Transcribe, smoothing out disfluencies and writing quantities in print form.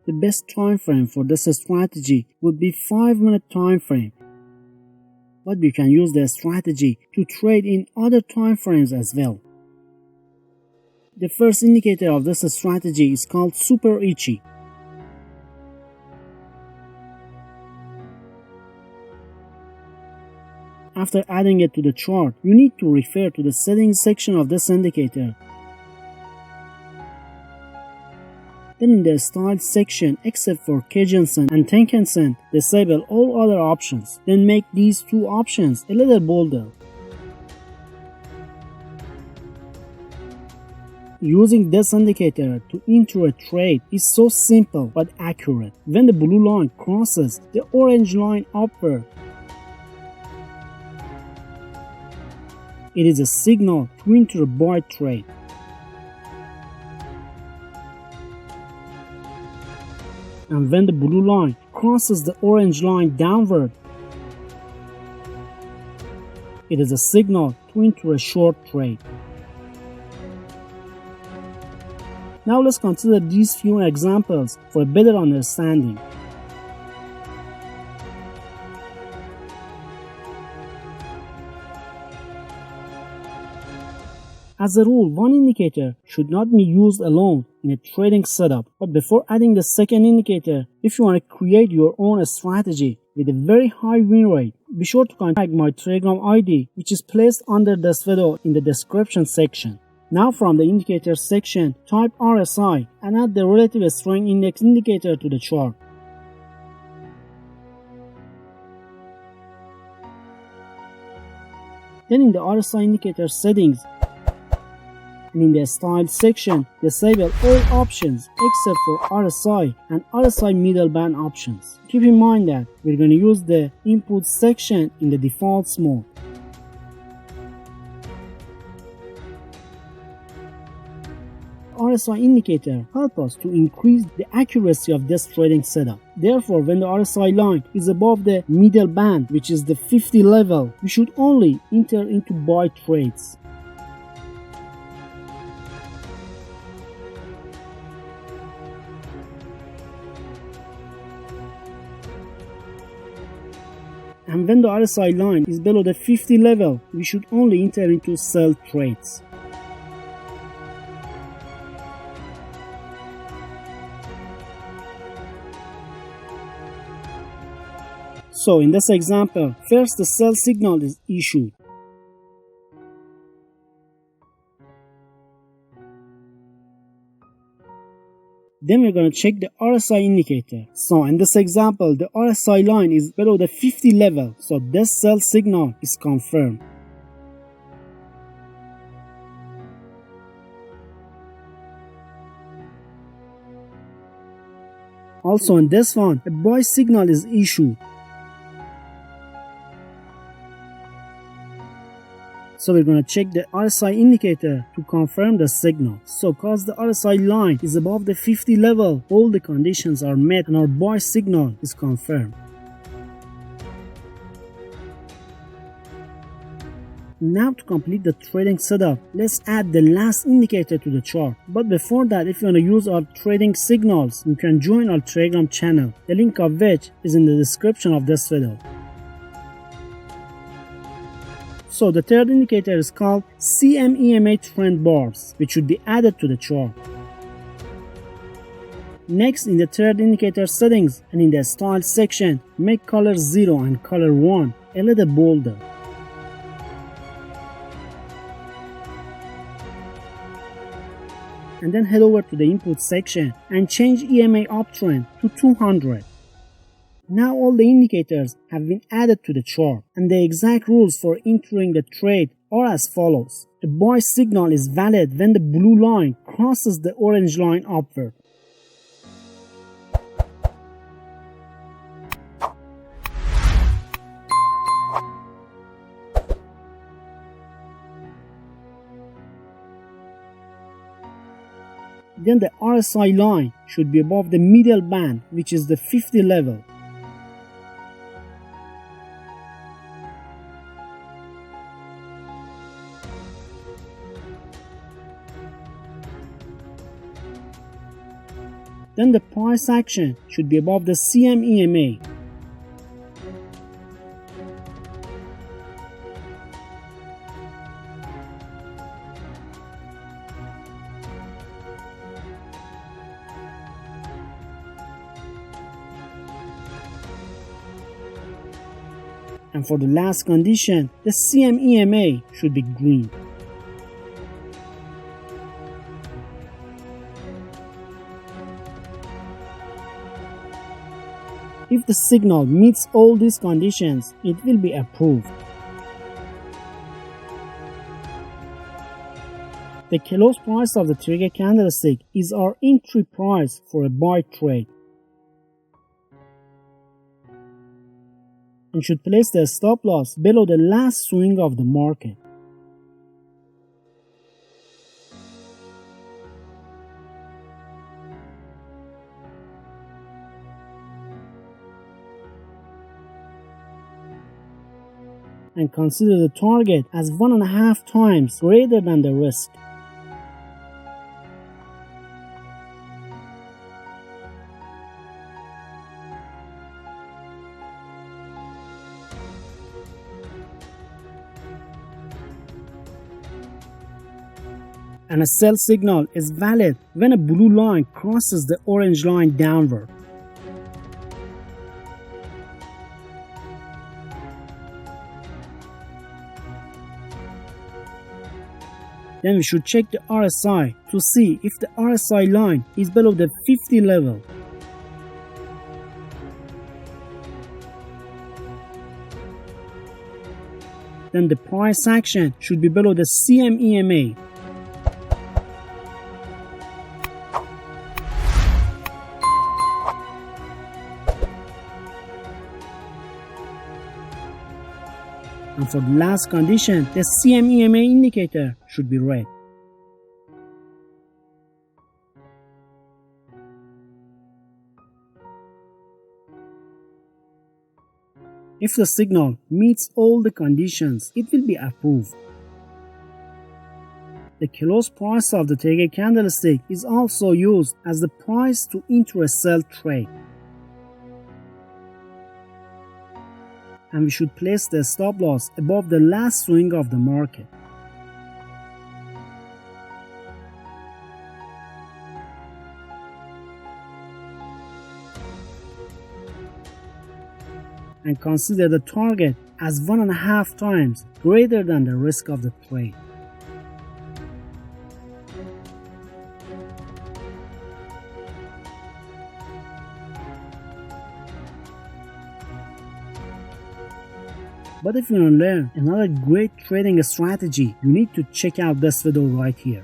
The best time frame for this strategy would be 5-minute time frame. But you can use the strategy to trade in other time frames as well. The first indicator of this strategy is called Super Ichi. After adding it to the chart, you need to refer to the settings section of this indicator. Then in the style section, except for Kijun-sen and Tenkan-sen, disable all other options. Then make these two options a little bolder. Using this indicator to enter a trade is so simple but accurate. When the blue line crosses the orange line upward, it is a signal to enter a buy trade. And when the blue line crosses the orange line downward, it is a signal to enter a short trade. Now let's consider these few examples for a better understanding. As a rule, one indicator should not be used alone in a trading setup. But before adding the second indicator, if you want to create your own strategy with a very high win rate, be sure to contact my Telegram ID, which is placed under this video in the description section. Now from the indicator section, type RSI and add the relative strength index indicator to the chart. Then in the RSI indicator settings, and in the style section, disable all options except for RSI and RSI middle band options. Keep in mind that we're going to use the input section in the default mode. RSI indicator help us to increase the accuracy of this trading setup. Therefore, when the RSI line is above the middle band, which is the 50 level, we should only enter into buy trades. And when the RSI line is below the 50 level, we should only enter into sell trades. So in this example, first the sell signal is issued. Then we're going to check the RSI indicator. So in this example, the RSI line is below the 50 level, so this sell signal is confirmed. Also in this one, a buy signal is issued. So we're going to check the RSI indicator to confirm the signal. So because the RSI line is above the 50 level, all the conditions are met and our buy signal is confirmed. Now to complete the trading setup, let's add the last indicator to the chart. But before that, if you want to use our trading signals, you can join our Telegram channel, the link of which is in the description of this video. So the third indicator is called CMEMA trend bars, which should be added to the chart. Next, in the third indicator settings and in the style section, make color 0 and color 1 a little bolder. And then head over to the input section and change EMA uptrend to 200. Now all the indicators have been added to the chart, and the exact rules for entering the trade are as follows. The buy signal is valid when the blue line crosses the orange line upward. Then the RSI line should be above the middle band, which is the 50 level. then the price action should be above the CMEMA. And for the last condition, the CMEMA should be green. If the signal meets all these conditions, it will be approved. The close price of the trigger candlestick is our entry price for a buy trade, and should place the stop loss below the last swing of the market. And consider the target as 1.5 times greater than the risk. And a sell signal is valid when a blue line crosses the orange line downward. Then we should check the RSI to see if the RSI line is below the 50 level. Then the price action should be below the CMEMA. And for the last condition, the CMEMA indicator should be red. If the signal meets all the conditions, it will be approved. The close price of the trigger candlestick is also used as the price to enter a sell trade. And we should place the stop loss above the last swing of the market. And consider the target as 1.5 times greater than the risk of the trade. But if you want to learn another great trading strategy, you need to check out this video right here.